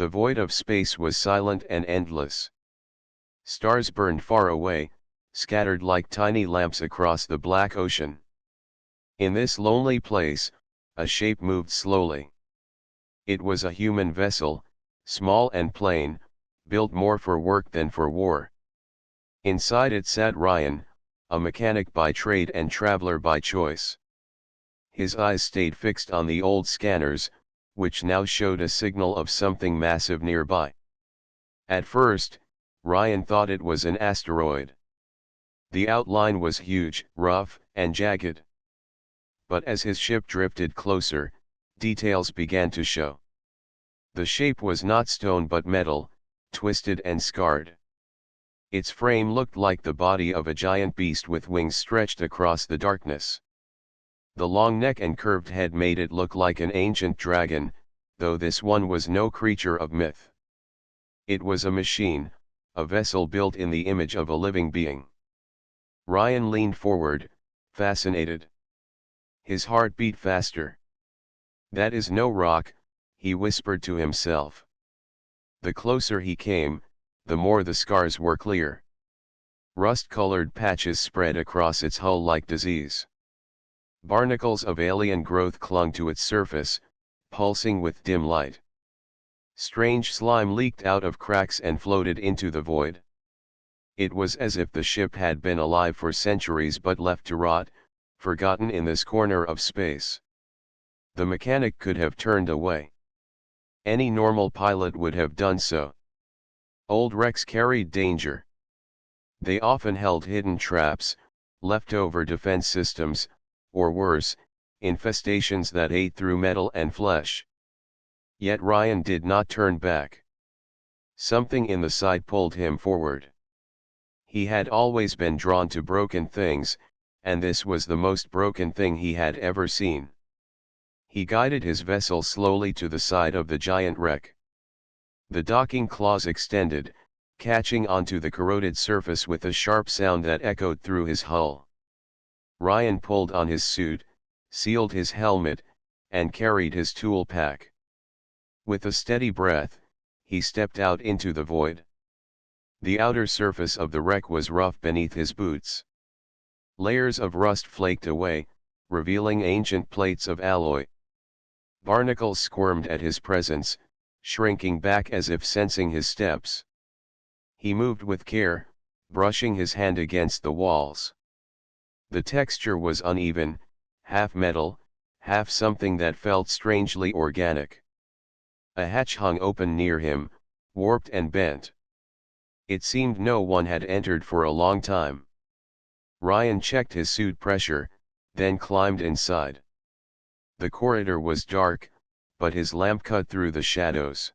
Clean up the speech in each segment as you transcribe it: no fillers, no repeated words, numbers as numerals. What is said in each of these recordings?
The void of space was silent and endless. Stars burned far away, scattered like tiny lamps across the black ocean. In this lonely place, a shape moved slowly. It was a human vessel, small and plain, built more for work than for war. Inside it sat Ryan, a mechanic by trade and traveler by choice. His eyes stayed fixed on the old scanners, which now showed a signal of something massive nearby. At first, Ryan thought it was an asteroid. The outline was huge, rough, and jagged. But as his ship drifted closer, details began to show. The shape was not stone but metal, twisted and scarred. Its frame looked like the body of a giant beast with wings stretched across the darkness. The long neck and curved head made it look like an ancient dragon, though this one was no creature of myth. It was a machine, a vessel built in the image of a living being. Ryan leaned forward, fascinated. His heart beat faster. "That is no rock," he whispered to himself. The closer he came, the more the scars were clear. Rust-colored patches spread across its hull like disease. Barnacles of alien growth clung to its surface, pulsing with dim light. Strange slime leaked out of cracks and floated into the void. It was as if the ship had been alive for centuries but left to rot, forgotten in this corner of space. The mechanic could have turned away. Any normal pilot would have done so. Old wrecks carried danger. They often held hidden traps, leftover defense systems, or worse, infestations that ate through metal and flesh. Yet Ryan did not turn back. Something in the sight pulled him forward. He had always been drawn to broken things, and this was the most broken thing he had ever seen. He guided his vessel slowly to the side of the giant wreck. The docking claws extended, catching onto the corroded surface with a sharp sound that echoed through his hull. Ryan pulled on his suit, sealed his helmet, and carried his tool pack. With a steady breath, he stepped out into the void. The outer surface of the wreck was rough beneath his boots. Layers of rust flaked away, revealing ancient plates of alloy. Barnacles squirmed at his presence, shrinking back as if sensing his steps. He moved with care, brushing his hand against the walls. The texture was uneven, half metal, half something that felt strangely organic. A hatch hung open near him, warped and bent. It seemed no one had entered for a long time. Ryan checked his suit pressure, then climbed inside. The corridor was dark, but his lamp cut through the shadows.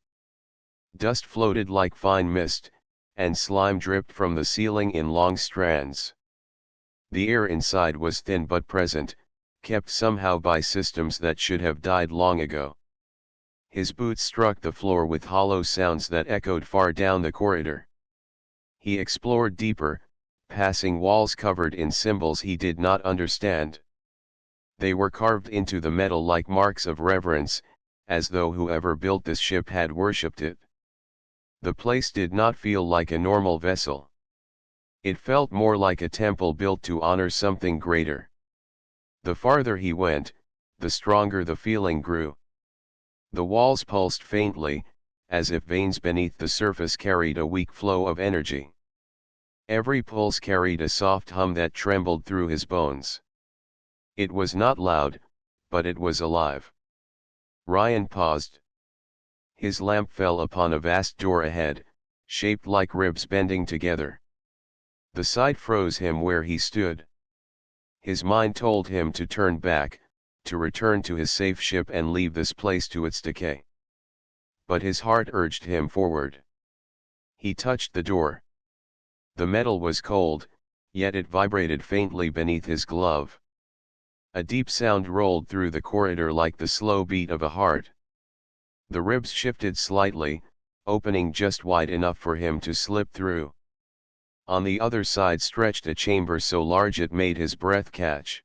Dust floated like fine mist, and slime dripped from the ceiling in long strands. The air inside was thin but present, kept somehow by systems that should have died long ago. His boots struck the floor with hollow sounds that echoed far down the corridor. He explored deeper, passing walls covered in symbols he did not understand. They were carved into the metal like marks of reverence, as though whoever built this ship had worshipped it. The place did not feel like a normal vessel. It felt more like a temple built to honor something greater. The farther he went, the stronger the feeling grew. The walls pulsed faintly, as if veins beneath the surface carried a weak flow of energy. Every pulse carried a soft hum that trembled through his bones. It was not loud, but it was alive. Ryan paused. His lamp fell upon a vast door ahead, shaped like ribs bending together. The sight froze him where he stood. His mind told him to turn back, to return to his safe ship and leave this place to its decay. But his heart urged him forward. He touched the door. The metal was cold, yet it vibrated faintly beneath his glove. A deep sound rolled through the corridor like the slow beat of a heart. The ribs shifted slightly, opening just wide enough for him to slip through. On the other side stretched a chamber so large it made his breath catch.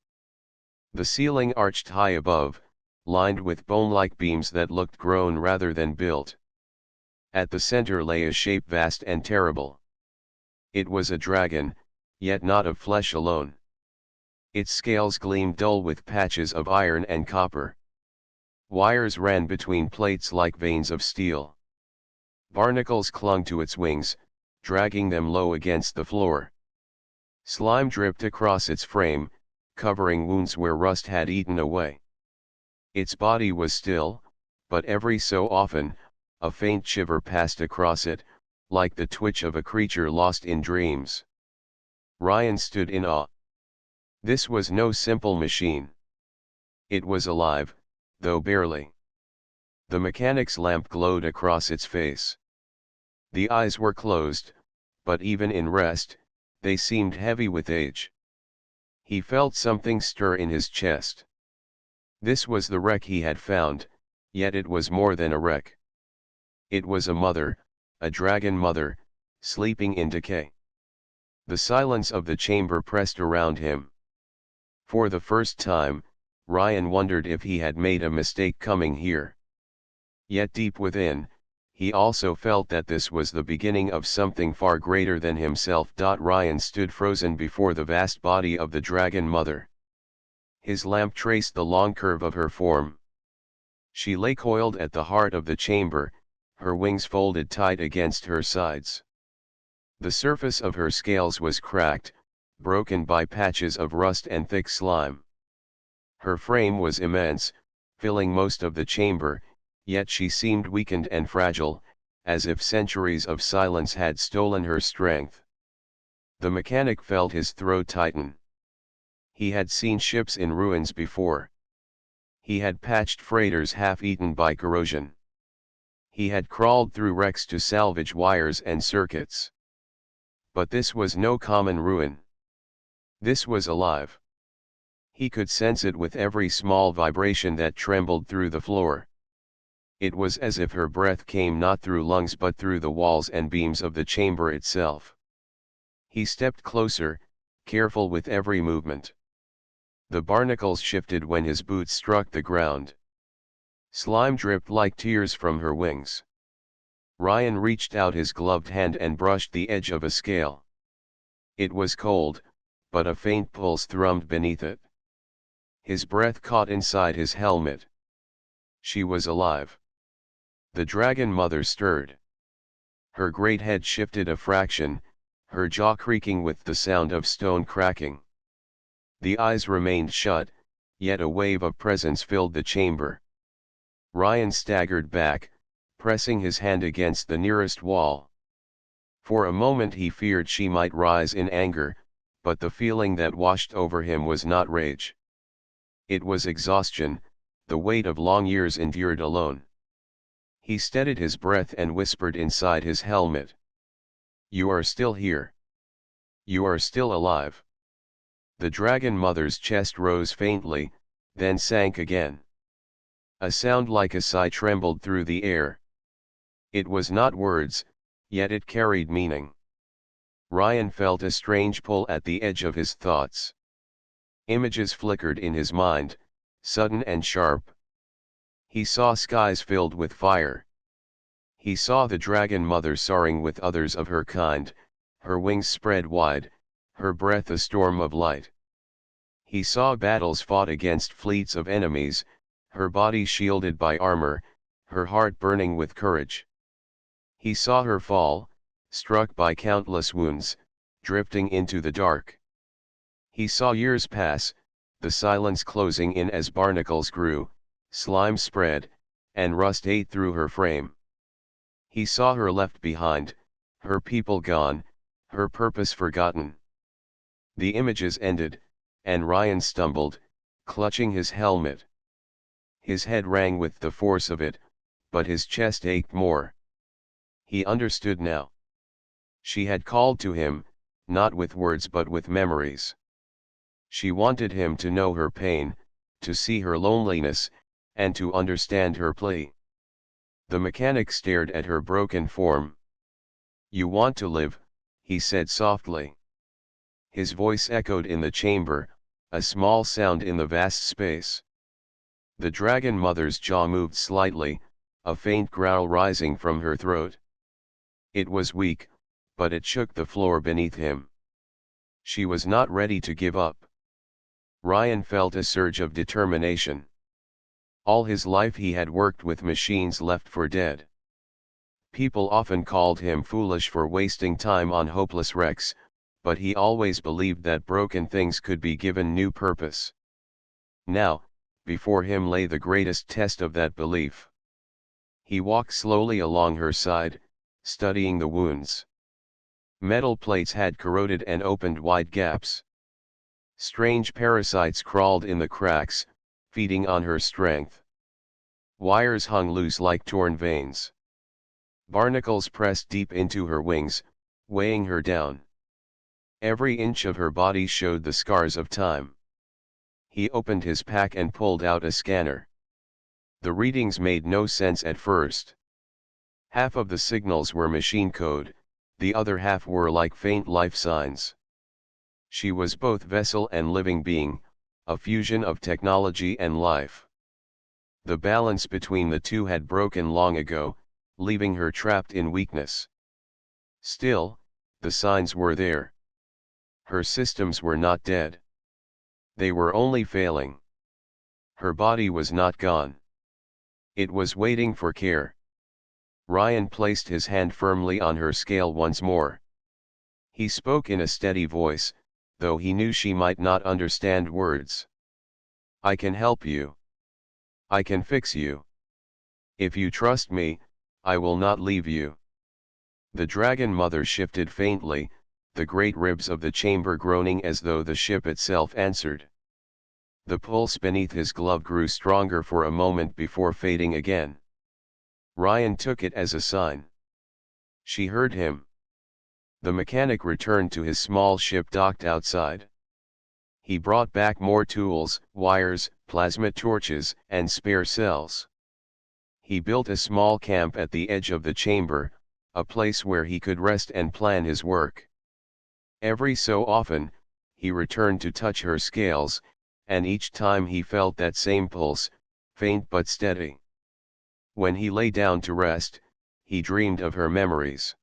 The ceiling arched high above, lined with bone-like beams that looked grown rather than built. At the center lay a shape vast and terrible. It was a dragon, yet not of flesh alone. Its scales gleamed dull with patches of iron and copper. Wires ran between plates like veins of steel. Barnacles clung to its wings, dragging them low against the floor. Slime dripped across its frame, covering wounds where rust had eaten away. Its body was still, but every so often, a faint shiver passed across it, like the twitch of a creature lost in dreams. Ryan stood in awe. This was no simple machine. It was alive, though barely. The mechanic's lamp glowed across its face. The eyes were closed, but even in rest, they seemed heavy with age. He felt something stir in his chest. This was the wreck he had found, yet it was more than a wreck. It was a mother, a dragon mother, sleeping in decay. The silence of the chamber pressed around him. For the first time, Ryan wondered if he had made a mistake coming here. Yet deep within, he also felt that this was the beginning of something far greater than himself. Ryan stood frozen before the vast body of the dragon mother. His lamp traced the long curve of her form. She lay coiled at the heart of the chamber, her wings folded tight against her sides. The surface of her scales was cracked, broken by patches of rust and thick slime. Her frame was immense, filling most of the chamber, yet she seemed weakened and fragile, as if centuries of silence had stolen her strength. The mechanic felt his throat tighten. He had seen ships in ruins before. He had patched freighters half-eaten by corrosion. He had crawled through wrecks to salvage wires and circuits. But this was no common ruin. This was alive. He could sense it with every small vibration that trembled through the floor. It was as if her breath came not through lungs but through the walls and beams of the chamber itself. He stepped closer, careful with every movement. The barnacles shifted when his boots struck the ground. Slime dripped like tears from her wings. Ryan reached out his gloved hand and brushed the edge of a scale. It was cold, but a faint pulse thrummed beneath it. His breath caught inside his helmet. She was alive. The dragon mother stirred. Her great head shifted a fraction, her jaw creaking with the sound of stone cracking. The eyes remained shut, yet a wave of presence filled the chamber. Ryan staggered back, pressing his hand against the nearest wall. For a moment he feared she might rise in anger, but the feeling that washed over him was not rage. It was exhaustion, the weight of long years endured alone. He steadied his breath and whispered inside his helmet. "You are still here. You are still alive." The dragon mother's chest rose faintly, then sank again. A sound like a sigh trembled through the air. It was not words, yet it carried meaning. Ryan felt a strange pull at the edge of his thoughts. Images flickered in his mind, sudden and sharp. He saw skies filled with fire. He saw the dragon mother soaring with others of her kind, her wings spread wide, her breath a storm of light. He saw battles fought against fleets of enemies, her body shielded by armor, her heart burning with courage. He saw her fall, struck by countless wounds, drifting into the dark. He saw years pass, the silence closing in as barnacles grew, slime spread, and rust ate through her frame. He saw her left behind, her people gone, her purpose forgotten. The images ended, and Ryan stumbled, clutching his helmet. His head rang with the force of it, but his chest ached more. He understood now. She had called to him, not with words but with memories. She wanted him to know her pain, to see her loneliness, and to understand her plea. The mechanic stared at her broken form. "You want to live," he said softly. His voice echoed in the chamber, a small sound in the vast space. The dragon mother's jaw moved slightly, a faint growl rising from her throat. It was weak, but it shook the floor beneath him. She was not ready to give up. Ryan felt a surge of determination. All his life he had worked with machines left for dead. People often called him foolish for wasting time on hopeless wrecks, but he always believed that broken things could be given new purpose. Now, before him lay the greatest test of that belief. He walked slowly along her side, studying the wounds. Metal plates had corroded and opened wide gaps. Strange parasites crawled in the cracks, feeding on her strength. Wires hung loose like torn veins. Barnacles pressed deep into her wings, weighing her down. Every inch of her body showed the scars of time. He opened his pack and pulled out a scanner. The readings made no sense at first. Half of the signals were machine code, the other half were like faint life signs. She was both vessel and living being, a fusion of technology and life. The balance between the two had broken long ago, leaving her trapped in weakness. Still, the signs were there. Her systems were not dead. They were only failing. Her body was not gone. It was waiting for care. Ryan placed his hand firmly on her scale once more. He spoke in a steady voice, though he knew she might not understand words. I can help you. I can fix you. If you trust me, I will not leave you. The dragon mother shifted faintly, the great ribs of the chamber groaning as though the ship itself answered. The pulse beneath his glove grew stronger for a moment before fading again. Ryan took it as a sign. She heard him. The mechanic returned to his small ship docked outside. He brought back more tools, wires, plasma torches, and spare cells. He built a small camp at the edge of the chamber, a place where he could rest and plan his work. Every so often, he returned to touch her scales, and each time he felt that same pulse, faint but steady. When he lay down to rest, he dreamed of her memories.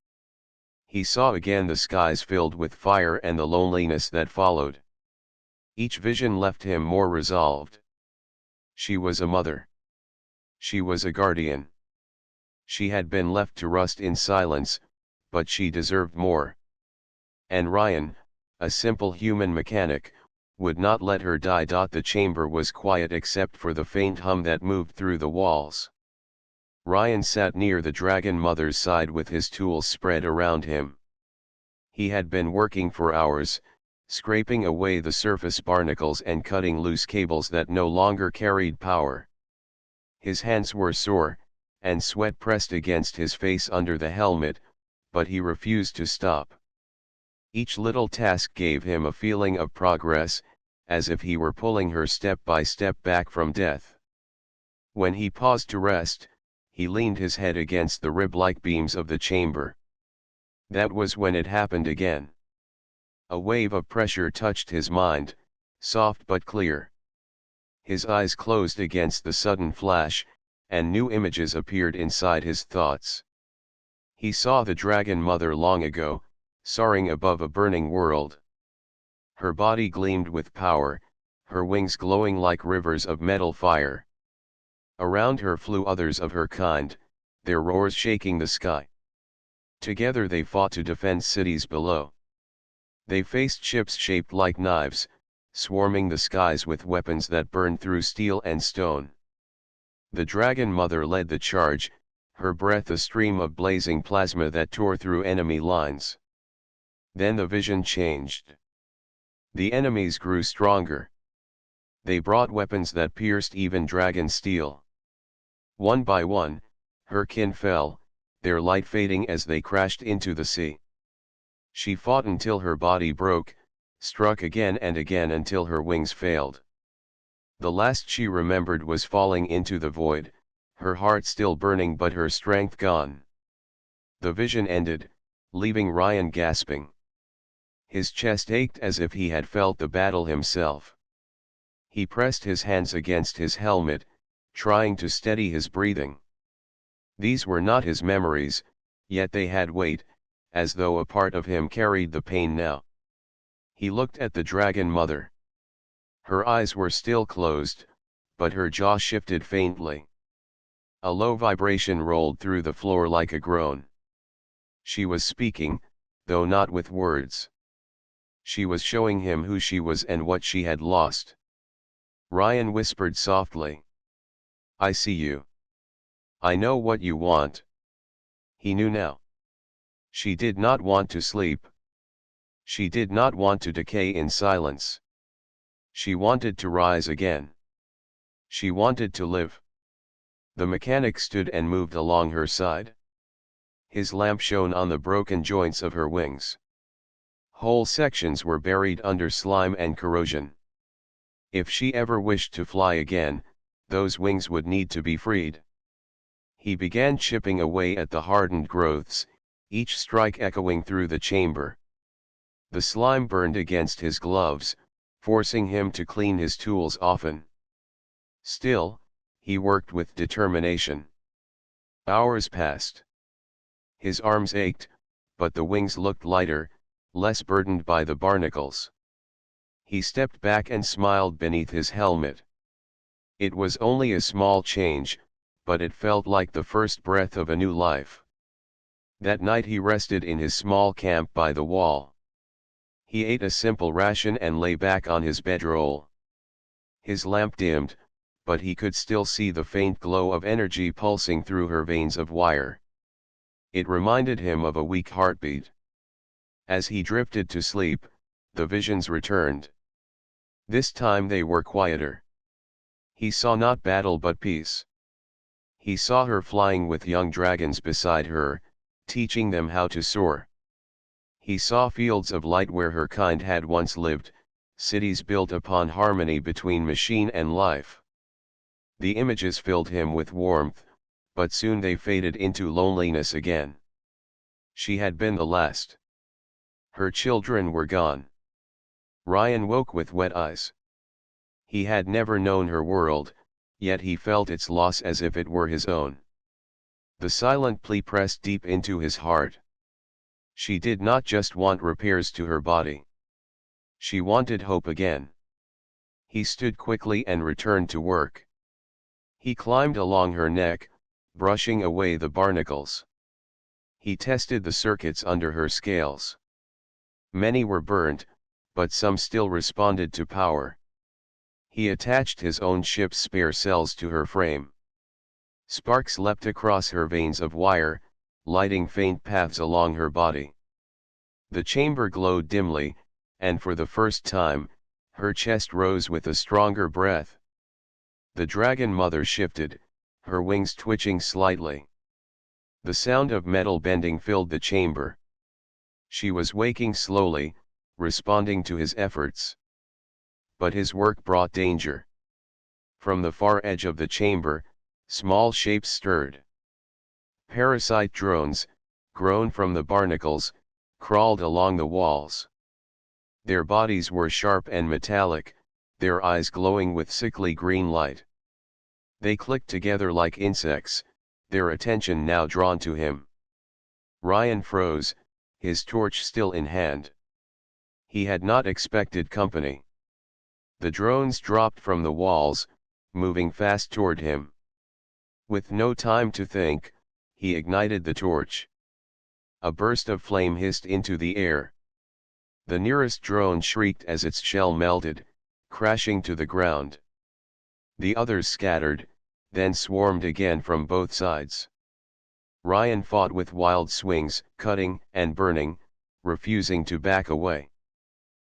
He saw again the skies filled with fire and the loneliness that followed. Each vision left him more resolved. She was a mother. She was a guardian. She had been left to rust in silence, but she deserved more. And Ryan, a simple human mechanic, would not let her die. The chamber was quiet except for the faint hum that moved through the walls. Ryan sat near the dragon mother's side with his tools spread around him. He had been working for hours, scraping away the surface barnacles and cutting loose cables that no longer carried power. His hands were sore, and sweat pressed against his face under the helmet, but he refused to stop. Each little task gave him a feeling of progress, as if he were pulling her step by step back from death. When he paused to rest, he leaned his head against the rib-like beams of the chamber. That was when it happened again. A wave of pressure touched his mind, soft but clear. His eyes closed against the sudden flash, and new images appeared inside his thoughts. He saw the dragon mother long ago, soaring above a burning world. Her body gleamed with power, her wings glowing like rivers of metal fire. Around her flew others of her kind, their roars shaking the sky. Together they fought to defend cities below. They faced ships shaped like knives, swarming the skies with weapons that burned through steel and stone. The dragon mother led the charge, her breath a stream of blazing plasma that tore through enemy lines. Then the vision changed. The enemies grew stronger. They brought weapons that pierced even dragon steel. One by one, her kin fell, their light fading as they crashed into the sea. She fought until her body broke, struck again and again until her wings failed. The last she remembered was falling into the void, her heart still burning but her strength gone. The vision ended, leaving Ryan gasping. His chest ached as if he had felt the battle himself. He pressed his hands against his helmet, trying to steady his breathing. These were not his memories, yet they had weight, as though a part of him carried the pain now. He looked at the dragon mother. Her eyes were still closed, but her jaw shifted faintly. A low vibration rolled through the floor like a groan. She was speaking, though not with words. She was showing him who she was and what she had lost. Ryan whispered softly. I see you. I know what you want. He knew now. She did not want to sleep. She did not want to decay in silence. She wanted to rise again. She wanted to live. The mechanic stood and moved along her side. His lamp shone on the broken joints of her wings. Whole sections were buried under slime and corrosion. If she ever wished to fly again, those wings would need to be freed. He began chipping away at the hardened growths, each strike echoing through the chamber. The slime burned against his gloves, forcing him to clean his tools often. Still, he worked with determination. Hours passed. His arms ached, but the wings looked lighter, less burdened by the barnacles. He stepped back and smiled beneath his helmet. It was only a small change, but it felt like the first breath of a new life. That night he rested in his small camp by the wall. He ate a simple ration and lay back on his bedroll. His lamp dimmed, but he could still see the faint glow of energy pulsing through her veins of wire. It reminded him of a weak heartbeat. As he drifted to sleep, the visions returned. This time they were quieter. He saw not battle but peace. He saw her flying with young dragons beside her, teaching them how to soar. He saw fields of light where her kind had once lived, cities built upon harmony between machine and life. The images filled him with warmth, but soon they faded into loneliness again. She had been the last. Her children were gone. Ryan woke with wet eyes. He had never known her world, yet he felt its loss as if it were his own. The silent plea pressed deep into his heart. She did not just want repairs to her body. She wanted hope again. He stood quickly and returned to work. He climbed along her neck, brushing away the barnacles. He tested the circuits under her scales. Many were burnt, but some still responded to power. He attached his own ship's spare cells to her frame. Sparks leapt across her veins of wire, lighting faint paths along her body. The chamber glowed dimly, and for the first time, her chest rose with a stronger breath. The dragon mother shifted, her wings twitching slightly. The sound of metal bending filled the chamber. She was waking slowly, responding to his efforts. But his work brought danger. From the far edge of the chamber, small shapes stirred. Parasite drones, grown from the barnacles, crawled along the walls. Their bodies were sharp and metallic, their eyes glowing with sickly green light. They clicked together like insects, their attention now drawn to him. Ryan froze, his torch still in hand. He had not expected company. The drones dropped from the walls, moving fast toward him. With no time to think, he ignited the torch. A burst of flame hissed into the air. The nearest drone shrieked as its shell melted, crashing to the ground. The others scattered, then swarmed again from both sides. Ryan fought with wild swings, cutting and burning, refusing to back away.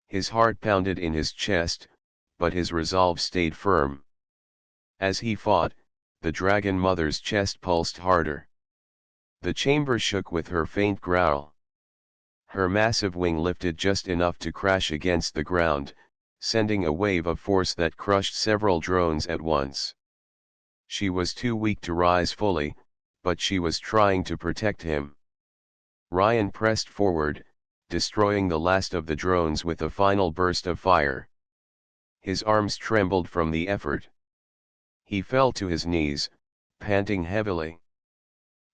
His heart pounded in his chest, but his resolve stayed firm. As he fought, the dragon mother's chest pulsed harder. The chamber shook with her faint growl. Her massive wing lifted just enough to crash against the ground, sending a wave of force that crushed several drones at once. She was too weak to rise fully, but she was trying to protect him. Ryan pressed forward, destroying the last of the drones with a final burst of fire. His arms trembled from the effort. He fell to his knees, panting heavily.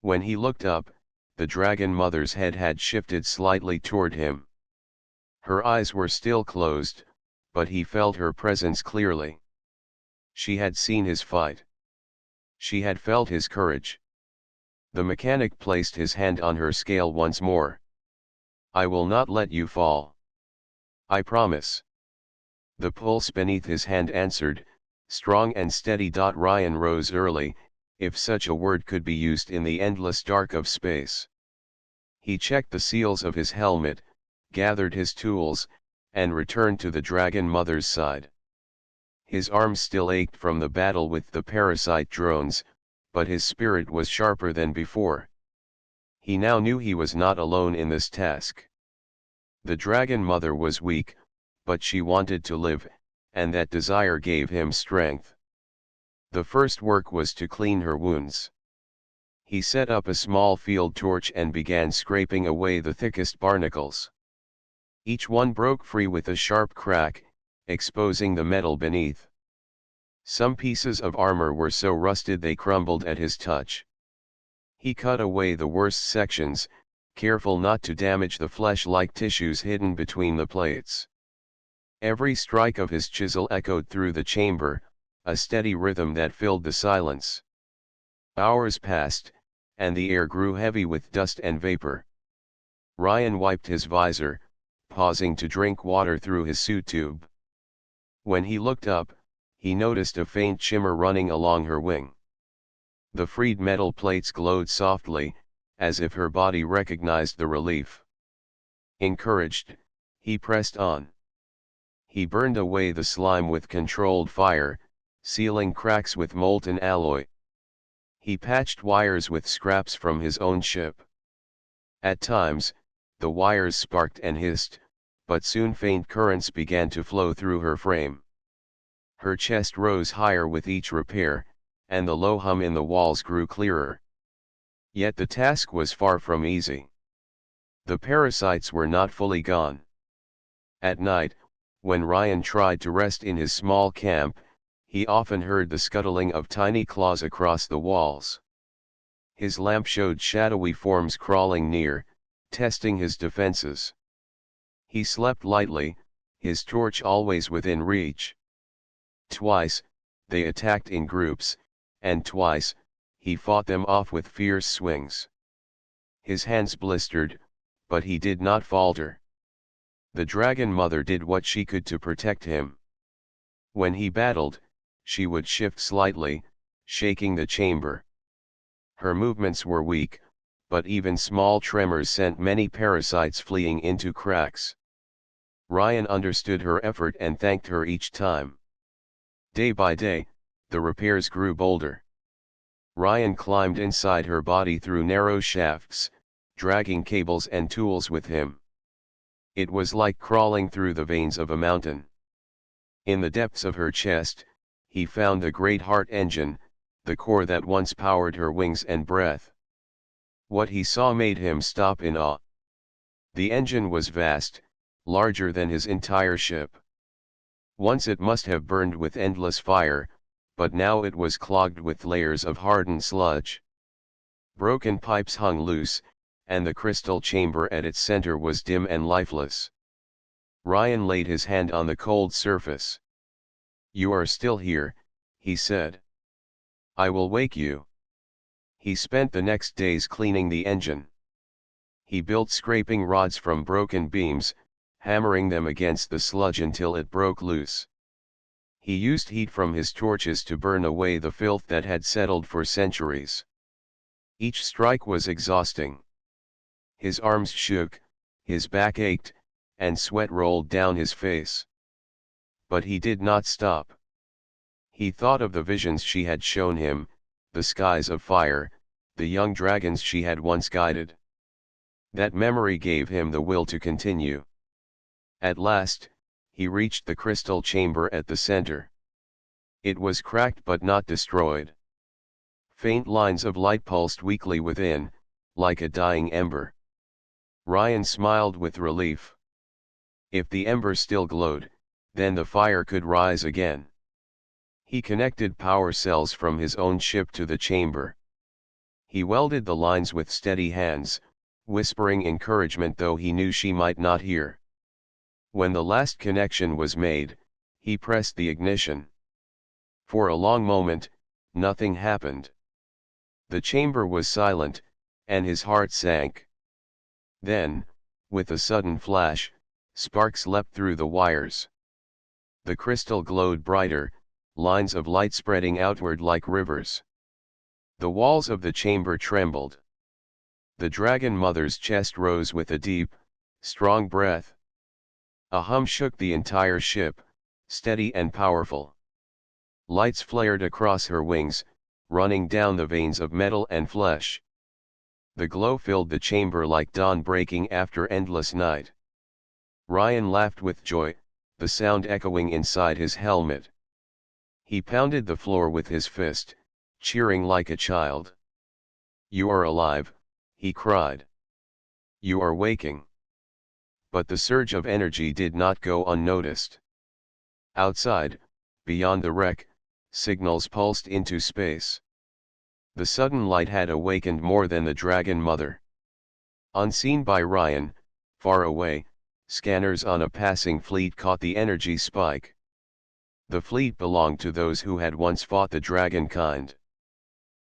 When he looked up, the Dragon Mother's head had shifted slightly toward him. Her eyes were still closed, but he felt her presence clearly. She had seen his fight. She had felt his courage. The mechanic placed his hand on her scale once more. "I will not let you fall. I promise." The pulse beneath his hand answered, strong and steady. Ryan rose early, if such a word could be used in the endless dark of space. He checked the seals of his helmet, gathered his tools, and returned to the Dragon Mother's side. His arms still ached from the battle with the parasite drones, but his spirit was sharper than before. He now knew he was not alone in this task. The Dragon Mother was weak, but she wanted to live, and that desire gave him strength. The first work was to clean her wounds. He set up a small field torch and began scraping away the thickest barnacles. Each one broke free with a sharp crack, exposing the metal beneath. Some pieces of armor were so rusted they crumbled at his touch. He cut away the worst sections, careful not to damage the flesh-like tissues hidden between the plates. Every strike of his chisel echoed through the chamber, a steady rhythm that filled the silence. Hours passed, and the air grew heavy with dust and vapor. Ryan wiped his visor, pausing to drink water through his suit tube. When he looked up, he noticed a faint shimmer running along her wing. The freed metal plates glowed softly, as if her body recognized the relief. Encouraged, he pressed on. He burned away the slime with controlled fire, sealing cracks with molten alloy. He patched wires with scraps from his own ship. At times, the wires sparked and hissed, but soon faint currents began to flow through her frame. Her chest rose higher with each repair, and the low hum in the walls grew clearer. Yet the task was far from easy. The parasites were not fully gone. At night, when Ryan tried to rest in his small camp, he often heard the scuttling of tiny claws across the walls. His lamp showed shadowy forms crawling near, testing his defenses. He slept lightly, his torch always within reach. Twice, they attacked in groups, and twice, he fought them off with fierce swings. His hands blistered, but he did not falter. The Dragon Mother did what she could to protect him. When he battled, she would shift slightly, shaking the chamber. Her movements were weak, but even small tremors sent many parasites fleeing into cracks. Ryan understood her effort and thanked her each time. Day by day, the repairs grew bolder. Ryan climbed inside her body through narrow shafts, dragging cables and tools with him. It was like crawling through the veins of a mountain. In the depths of her chest, he found the great heart engine, the core that once powered her wings and breath. What he saw made him stop in awe. The engine was vast, larger than his entire ship. Once it must have burned with endless fire, but now it was clogged with layers of hardened sludge. Broken pipes hung loose, and the crystal chamber at its center was dim and lifeless. Ryan laid his hand on the cold surface. "You are still here," he said. "I will wake you." He spent the next days cleaning the engine. He built scraping rods from broken beams, hammering them against the sludge until it broke loose. He used heat from his torches to burn away the filth that had settled for centuries. Each strike was exhausting. His arms shook, his back ached, and sweat rolled down his face. But he did not stop. He thought of the visions she had shown him, the skies of fire, the young dragons she had once guided. That memory gave him the will to continue. At last, he reached the crystal chamber at the center. It was cracked but not destroyed. Faint lines of light pulsed weakly within, like a dying ember. Ryan smiled with relief. If the ember still glowed, then the fire could rise again. He connected power cells from his own ship to the chamber. He welded the lines with steady hands, whispering encouragement though he knew she might not hear. When the last connection was made, he pressed the ignition. For a long moment, nothing happened. The chamber was silent, and his heart sank. Then, with a sudden flash, sparks leapt through the wires. The crystal glowed brighter, lines of light spreading outward like rivers. The walls of the chamber trembled. The dragon mother's chest rose with a deep, strong breath. A hum shook the entire ship, steady and powerful. Lights flared across her wings, running down the veins of metal and flesh. The glow filled the chamber like dawn breaking after endless night. Ryan laughed with joy, the sound echoing inside his helmet. He pounded the floor with his fist, cheering like a child. "You are alive," he cried. "You are waking." But the surge of energy did not go unnoticed. Outside, beyond the wreck, signals pulsed into space. The sudden light had awakened more than the Dragon Mother. Unseen by Ryan, far away, scanners on a passing fleet caught the energy spike. The fleet belonged to those who had once fought the dragon kind.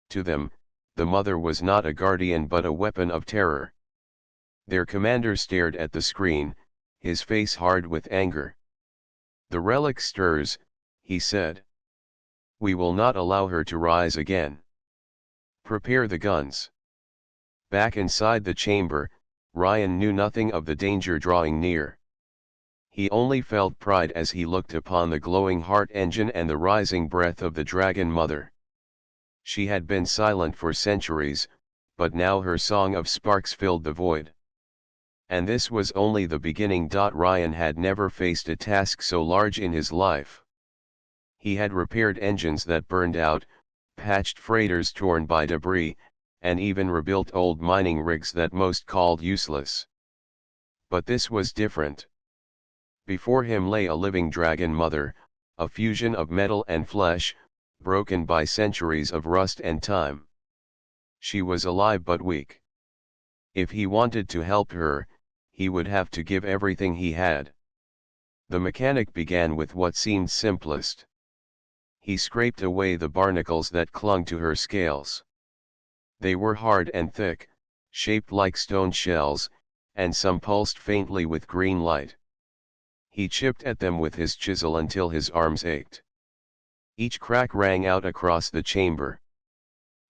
To them, the Mother was not a guardian but a weapon of terror. Their commander stared at the screen, his face hard with anger. "The relic stirs," he said. "We will not allow her to rise again. Prepare the guns." Back inside the chamber, Ryan knew nothing of the danger drawing near. He only felt pride as he looked upon the glowing heart engine and the rising breath of the Dragon Mother. She had been silent for centuries, but now her song of sparks filled the void. And this was only the beginning. Ryan had never faced a task so large in his life. He had repaired engines that burned out, patched freighters torn by debris, and even rebuilt old mining rigs that most called useless. But this was different. Before him lay a living Dragon Mother, a fusion of metal and flesh, broken by centuries of rust and time. She was alive but weak. If he wanted to help her, he would have to give everything he had. The mechanic began with what seemed simplest. He scraped away the barnacles that clung to her scales. They were hard and thick, shaped like stone shells, and some pulsed faintly with green light. He chipped at them with his chisel until his arms ached. Each crack rang out across the chamber.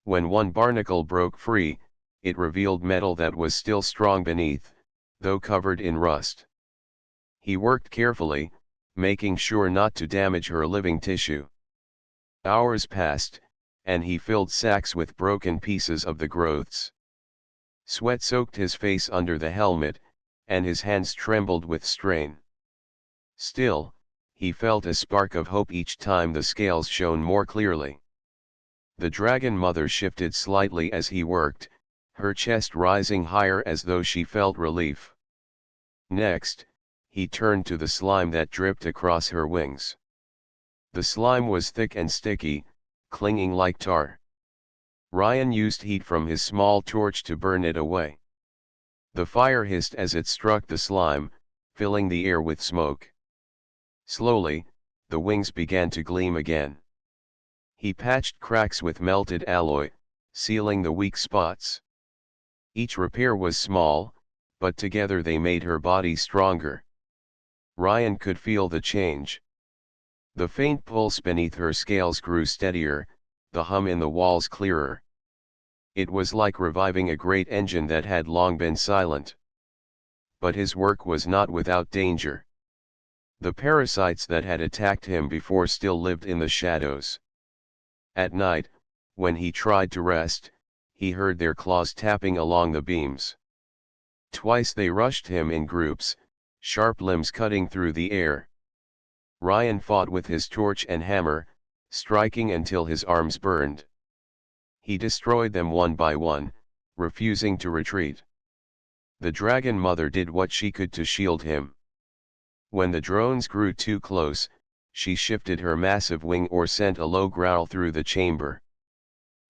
When one barnacle broke free, it revealed metal that was still strong beneath, though covered in rust. He worked carefully, making sure not to damage her living tissue. Hours passed, and he filled sacks with broken pieces of the growths. Sweat soaked his face under the helmet, and his hands trembled with strain. Still, he felt a spark of hope each time the scales shone more clearly. The Dragon Mother shifted slightly as he worked, her chest rising higher as though she felt relief. Next, he turned to the slime that dripped across her wings. The slime was thick and sticky, clinging like tar. Ryan used heat from his small torch to burn it away. The fire hissed as it struck the slime, filling the air with smoke. Slowly, the wings began to gleam again. He patched cracks with melted alloy, sealing the weak spots. Each repair was small, but together they made her body stronger. Ryan could feel the change. The faint pulse beneath her scales grew steadier, the hum in the walls clearer. It was like reviving a great engine that had long been silent. But his work was not without danger. The parasites that had attacked him before still lived in the shadows. At night, when he tried to rest, he heard their claws tapping along the beams. Twice they rushed him in groups, sharp limbs cutting through the air. Ryan fought with his torch and hammer, striking until his arms burned. He destroyed them one by one, refusing to retreat. The Dragon Mother did what she could to shield him. When the drones grew too close, she shifted her massive wing or sent a low growl through the chamber.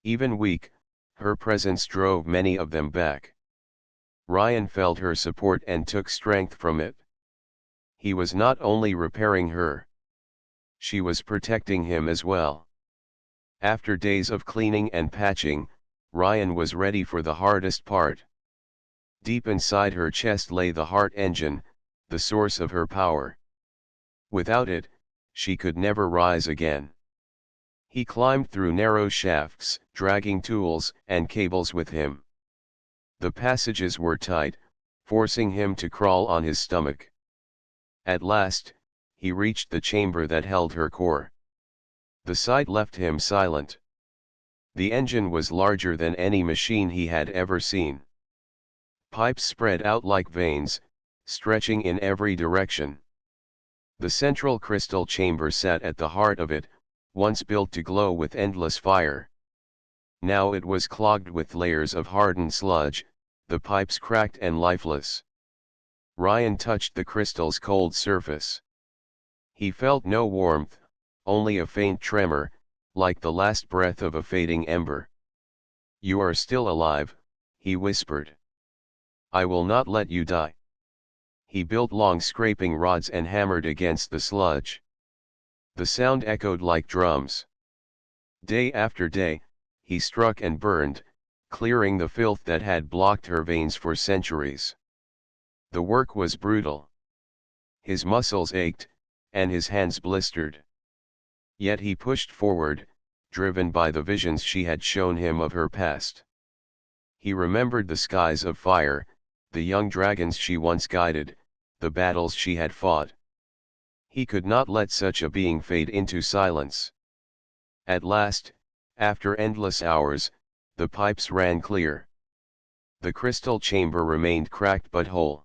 Even weak, her presence drove many of them back. Ryan felt her support and took strength from it. He was not only repairing her. She was protecting him as well. After days of cleaning and patching, Ryan was ready for the hardest part. Deep inside her chest lay the heart engine, the source of her power. Without it, she could never rise again. He climbed through narrow shafts, dragging tools and cables with him. The passages were tight, forcing him to crawl on his stomach. At last, he reached the chamber that held her core. The sight left him silent. The engine was larger than any machine he had ever seen. Pipes spread out like veins, stretching in every direction. The central crystal chamber sat at the heart of it, once built to glow with endless fire. Now it was clogged with layers of hardened sludge, the pipes cracked and lifeless. Ryan touched the crystal's cold surface. He felt no warmth, only a faint tremor, like the last breath of a fading ember. "You are still alive," he whispered. "I will not let you die." He built long scraping rods and hammered against the sludge. The sound echoed like drums. Day after day, he struck and burned, clearing the filth that had blocked her veins for centuries. The work was brutal. His muscles ached, and his hands blistered. Yet he pushed forward, driven by the visions she had shown him of her past. He remembered the skies of fire, the young dragons she once guided, the battles she had fought. He could not let such a being fade into silence. At last, after endless hours, the pipes ran clear. The crystal chamber remained cracked but whole.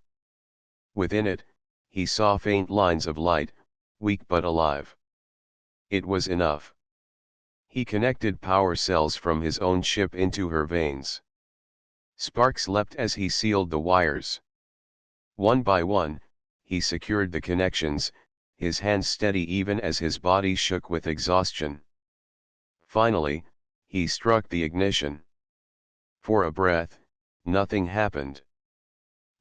Within it, he saw faint lines of light, weak but alive. It was enough. He connected power cells from his own ship into her veins. Sparks leapt as he sealed the wires. One by one, he secured the connections, his hands steady even as his body shook with exhaustion. Finally, he struck the ignition. For a breath, nothing happened.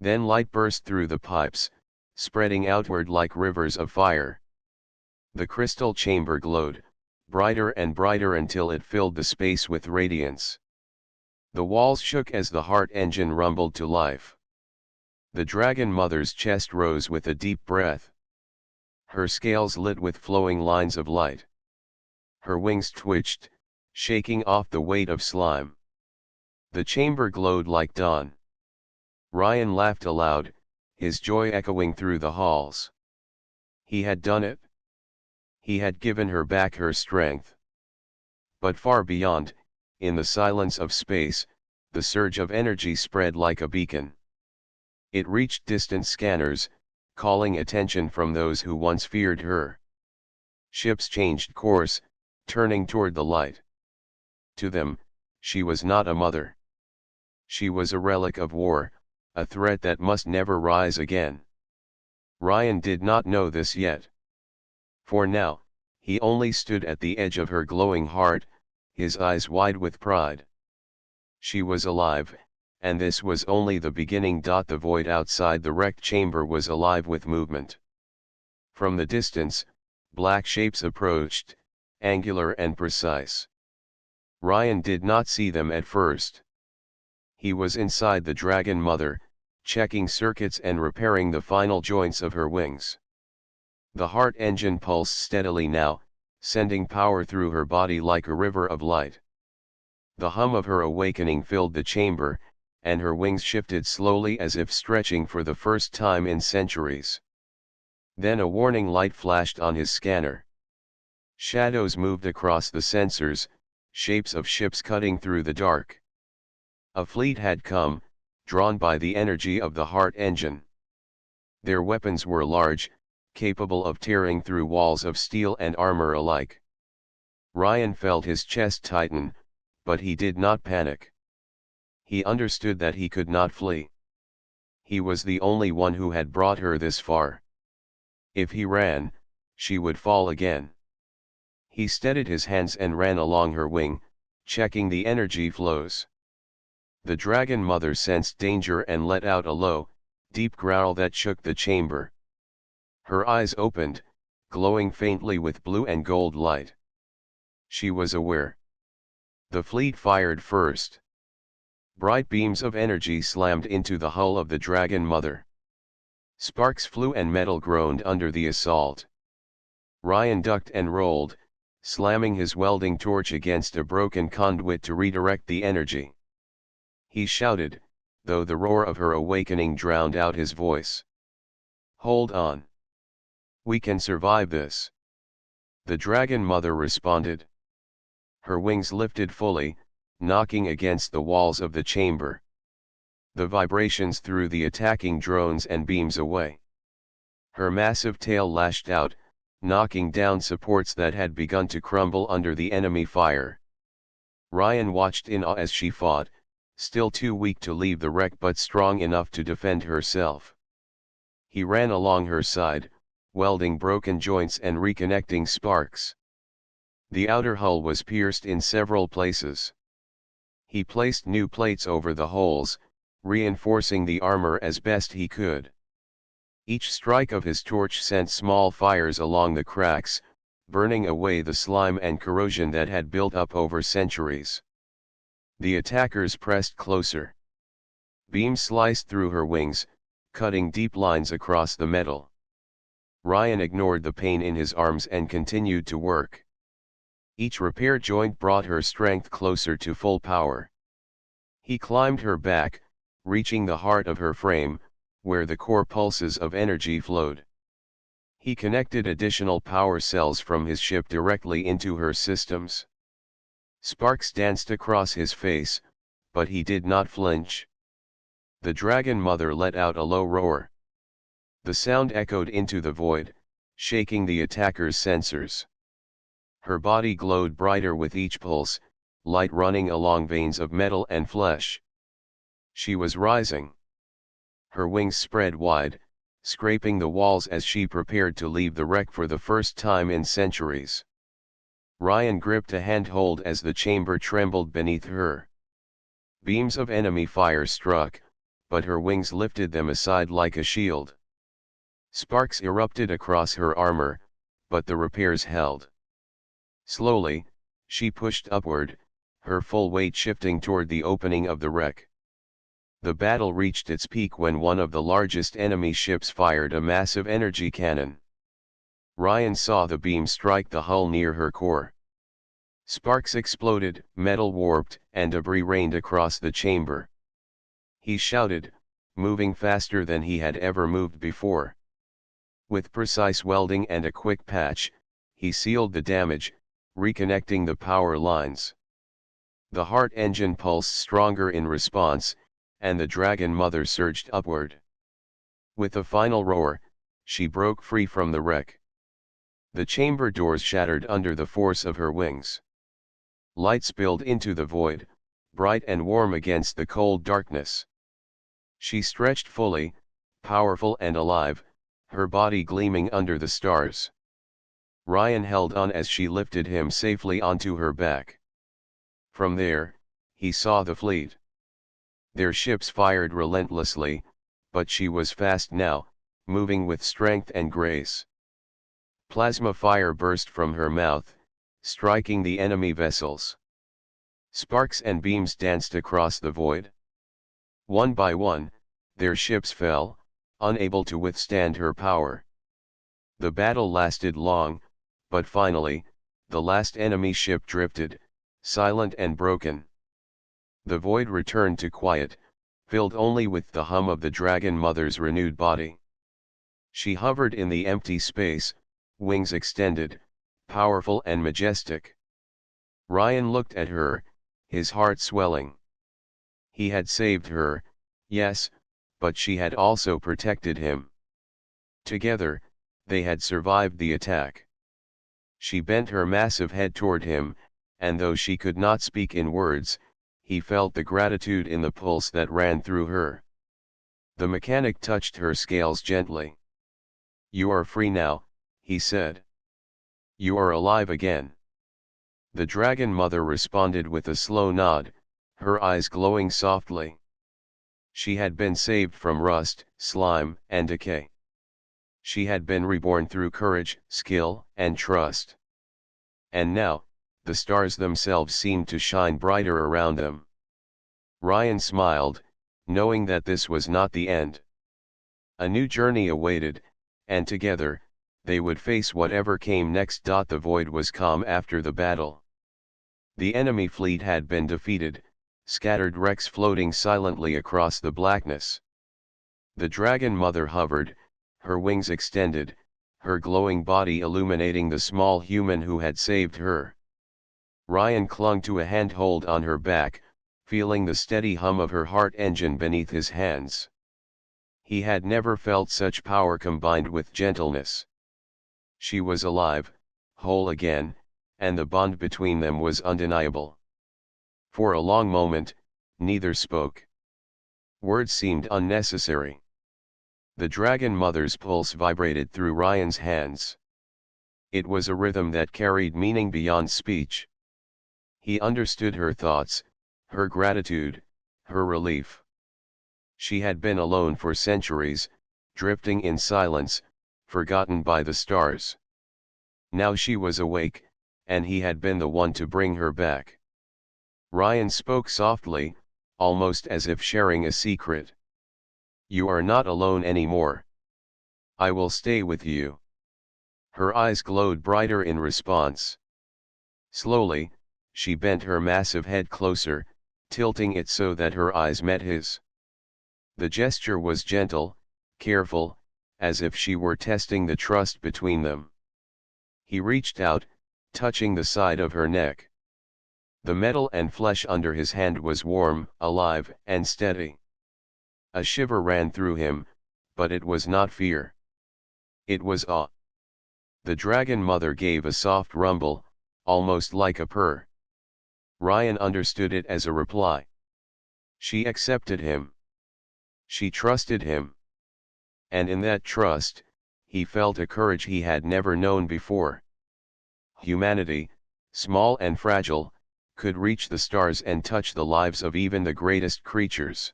Then light burst through the pipes, spreading outward like rivers of fire. The crystal chamber glowed, brighter and brighter until it filled the space with radiance. The walls shook as the heart engine rumbled to life. The dragon mother's chest rose with a deep breath. Her scales lit with flowing lines of light. Her wings twitched, shaking off the weight of slime. The chamber glowed like dawn. Ryan laughed aloud, his joy echoing through the halls. He had done it. He had given her back her strength. But far beyond, in the silence of space, the surge of energy spread like a beacon. It reached distant scanners, calling attention from those who once feared her. Ships changed course, turning toward the light. To them, she was not a mother. She was a relic of war, a threat that must never rise again. Ryan did not know this yet. For now, he only stood at the edge of her glowing heart, his eyes wide with pride. She was alive, and this was only the beginning. The void outside the wrecked chamber was alive with movement. From the distance, black shapes approached, angular and precise. Ryan did not see them at first. He was inside the dragon mother, checking circuits and repairing the final joints of her wings. The heart engine pulsed steadily now, sending power through her body like a river of light. The hum of her awakening filled the chamber, and her wings shifted slowly as if stretching for the first time in centuries. Then a warning light flashed on his scanner. Shadows moved across the sensors, shapes of ships cutting through the dark. A fleet had come, drawn by the energy of the heart engine. Their weapons were large, capable of tearing through walls of steel and armor alike. Ryan felt his chest tighten, but he did not panic. He understood that he could not flee. He was the only one who had brought her this far. If he ran, she would fall again. He steadied his hands and ran along her wing, checking the energy flows. The dragon mother sensed danger and let out a low, deep growl that shook the chamber. Her eyes opened, glowing faintly with blue and gold light. She was aware. The fleet fired first. Bright beams of energy slammed into the hull of the dragon mother. Sparks flew and metal groaned under the assault. Ryan ducked and rolled, slamming his welding torch against a broken conduit to redirect the energy. He shouted, though the roar of her awakening drowned out his voice. "Hold on. We can survive this." The dragon mother responded. Her wings lifted fully, knocking against the walls of the chamber. The vibrations threw the attacking drones and beams away. Her massive tail lashed out, knocking down supports that had begun to crumble under the enemy fire. Ryan watched in awe as she fought, still too weak to leave the wreck but strong enough to defend herself. He ran along her side, welding broken joints and reconnecting sparks. The outer hull was pierced in several places. He placed new plates over the holes, reinforcing the armor as best he could. Each strike of his torch sent small fires along the cracks, burning away the slime and corrosion that had built up over centuries. The attackers pressed closer. Beams sliced through her wings, cutting deep lines across the metal. Ryan ignored the pain in his arms and continued to work. Each repair joint brought her strength closer to full power. He climbed her back, reaching the heart of her frame, where the core pulses of energy flowed. He connected additional power cells from his ship directly into her systems. Sparks danced across his face, but he did not flinch. The dragon mother let out a low roar. The sound echoed into the void, shaking the attacker's sensors. Her body glowed brighter with each pulse, light running along veins of metal and flesh. She was rising. Her wings spread wide, scraping the walls as she prepared to leave the wreck for the first time in centuries. Ryan gripped a handhold as the chamber trembled beneath her. Beams of enemy fire struck, but her wings lifted them aside like a shield. Sparks erupted across her armor, but the repairs held. Slowly, she pushed upward, her full weight shifting toward the opening of the wreck. The battle reached its peak when one of the largest enemy ships fired a massive energy cannon. Ryan saw the beam strike the hull near her core. Sparks exploded, metal warped, and debris rained across the chamber. He shouted, moving faster than he had ever moved before. With precise welding and a quick patch, he sealed the damage, reconnecting the power lines. The heart engine pulsed stronger in response, and the dragon mother surged upward. With a final roar, she broke free from the wreck. The chamber doors shattered under the force of her wings. Light spilled into the void, bright and warm against the cold darkness. She stretched fully, powerful and alive, her body gleaming under the stars. Ryan held on as she lifted him safely onto her back. From there, he saw the fleet. Their ships fired relentlessly, but she was fast now, moving with strength and grace. Plasma fire burst from her mouth, striking the enemy vessels. Sparks and beams danced across the void. One by one, their ships fell, unable to withstand her power. The battle lasted long, but finally, the last enemy ship drifted, silent and broken. The void returned to quiet, filled only with the hum of the dragon mother's renewed body. She hovered in the empty space, wings extended, powerful and majestic. Ryan looked at her, his heart swelling. He had saved her, yes, but she had also protected him. Together, they had survived the attack. She bent her massive head toward him, and though she could not speak in words, he felt the gratitude in the pulse that ran through her. The mechanic touched her scales gently. "You are free now," he said. "You are alive again." The dragon mother responded with a slow nod, her eyes glowing softly. She had been saved from rust, slime, and decay. She had been reborn through courage, skill, and trust. And now, the stars themselves seemed to shine brighter around them. Ryan smiled, knowing that this was not the end. A new journey awaited, and together, they would face whatever came next. The void was calm after the battle. The enemy fleet had been defeated, scattered wrecks floating silently across the blackness. The dragon mother hovered, her wings extended, her glowing body illuminating the small human who had saved her. Ryan clung to a handhold on her back, feeling the steady hum of her heart engine beneath his hands. He had never felt such power combined with gentleness. She was alive, whole again, and the bond between them was undeniable. For a long moment, neither spoke. Words seemed unnecessary. The dragon mother's pulse vibrated through Ryan's hands. It was a rhythm that carried meaning beyond speech. He understood her thoughts, her gratitude, her relief. She had been alone for centuries, drifting in silence, forgotten by the stars. Now she was awake, and he had been the one to bring her back. Ryan spoke softly, almost as if sharing a secret. "You are not alone anymore. I will stay with you." Her eyes glowed brighter in response. Slowly, she bent her massive head closer, tilting it so that her eyes met his. The gesture was gentle, careful, as if she were testing the trust between them. He reached out, touching the side of her neck. The metal and flesh under his hand was warm, alive, and steady. A shiver ran through him, but it was not fear. It was awe. The dragon mother gave a soft rumble, almost like a purr. Ryan understood it as a reply. She accepted him. She trusted him. And in that trust, he felt a courage he had never known before. Humanity, small and fragile, could reach the stars and touch the lives of even the greatest creatures.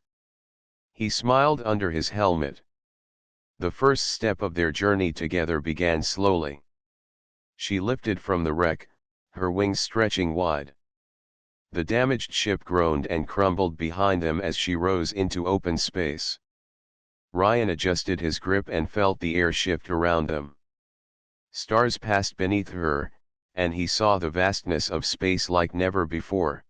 He smiled under his helmet. The first step of their journey together began slowly. She lifted from the wreck, her wings stretching wide. The damaged ship groaned and crumbled behind them as she rose into open space. Ryan adjusted his grip and felt the air shift around them. Stars passed beneath her, and he saw the vastness of space like never before.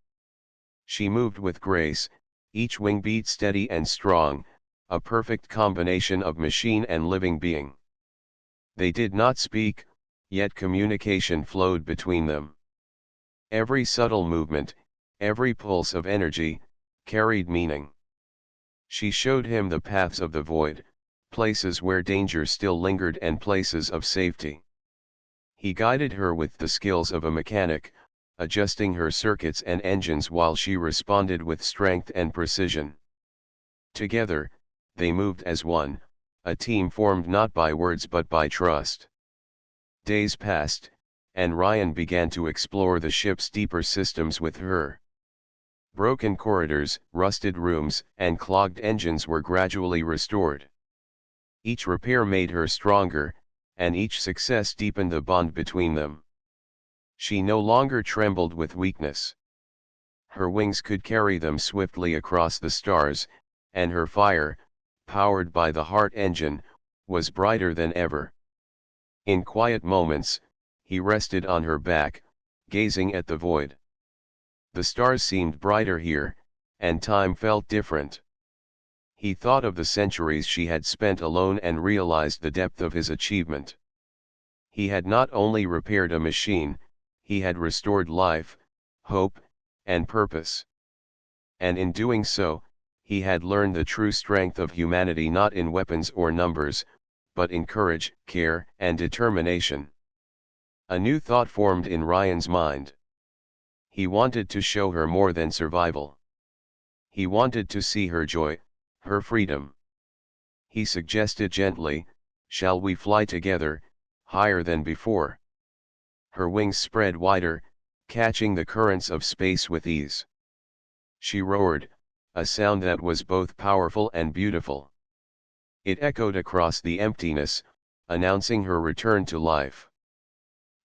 She moved with grace, each wing beat steady and strong, a perfect combination of machine and living being. They did not speak, yet communication flowed between them. Every subtle movement, every pulse of energy, carried meaning. She showed him the paths of the void, places where danger still lingered and places of safety. He guided her with the skills of a mechanic, adjusting her circuits and engines while she responded with strength and precision. Together, they moved as one, a team formed not by words but by trust. Days passed, and Ryan began to explore the ship's deeper systems with her. Broken corridors, rusted rooms, and clogged engines were gradually restored. Each repair made her stronger, and each success deepened the bond between them. She no longer trembled with weakness. Her wings could carry them swiftly across the stars, and her fire, powered by the heart engine, was brighter than ever. In quiet moments, he rested on her back, gazing at the void. The stars seemed brighter here, and time felt different. He thought of the centuries she had spent alone and realized the depth of his achievement. He had not only repaired a machine, he had restored life, hope, and purpose. And in doing so, he had learned the true strength of humanity not in weapons or numbers, but in courage, care, and determination. A new thought formed in Ryan's mind. He wanted to show her more than survival. He wanted to see her joy, her freedom. He suggested gently, "Shall we fly together, higher than before?" Her wings spread wider, catching the currents of space with ease. She roared, a sound that was both powerful and beautiful. It echoed across the emptiness, announcing her return to life.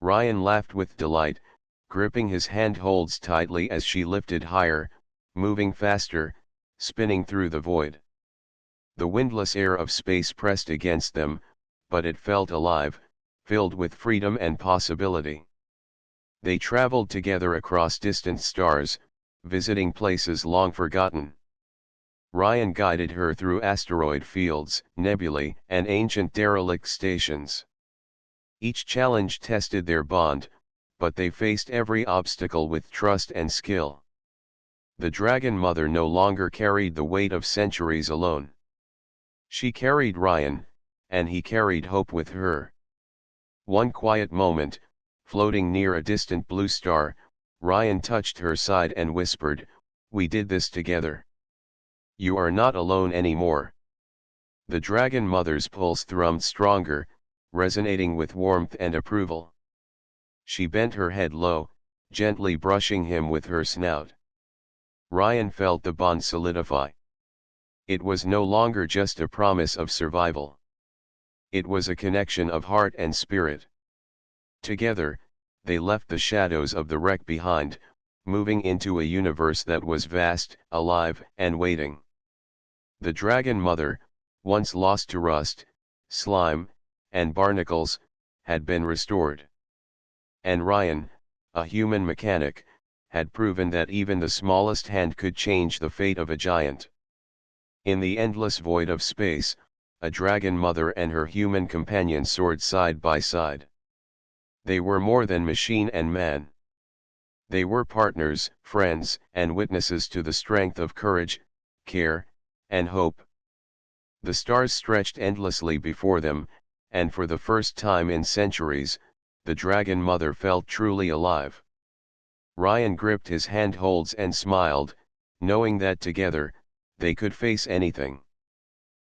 Ryan laughed with delight, gripping his handholds tightly as she lifted higher, moving faster, spinning through the void. The windless air of space pressed against them, but it felt alive, filled with freedom and possibility. They traveled together across distant stars, visiting places long forgotten. Ryan guided her through asteroid fields, nebulae, and ancient derelict stations. Each challenge tested their bond, but they faced every obstacle with trust and skill. The Dragon Mother no longer carried the weight of centuries alone. She carried Ryan, and he carried hope with her. One quiet moment, floating near a distant blue star, Ryan touched her side and whispered, "We did this together. You are not alone anymore." The Dragon Mother's pulse thrummed stronger, resonating with warmth and approval. She bent her head low, gently brushing him with her snout. Ryan felt the bond solidify. It was no longer just a promise of survival. It was a connection of heart and spirit. Together, they left the shadows of the wreck behind, moving into a universe that was vast, alive, and waiting. The Dragon Mother, once lost to rust, slime, and barnacles, had been restored. And Ryan, a human mechanic, had proven that even the smallest hand could change the fate of a giant. In the endless void of space, a Dragon Mother and her human companion soared side by side. They were more than machine and man. They were partners, friends, and witnesses to the strength of courage, care, and hope. The stars stretched endlessly before them, and for the first time in centuries, the Dragon Mother felt truly alive. Ryan gripped his handholds and smiled, knowing that together, they could face anything.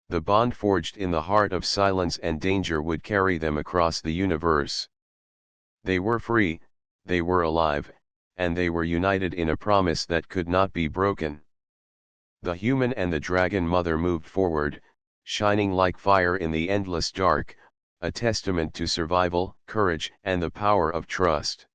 The bond forged in the heart of silence and danger would carry them across the universe. They were free, they were alive, and they were united in a promise that could not be broken. The human and the Dragon Mother moved forward, shining like fire in the endless dark, a testament to survival, courage, and the power of trust.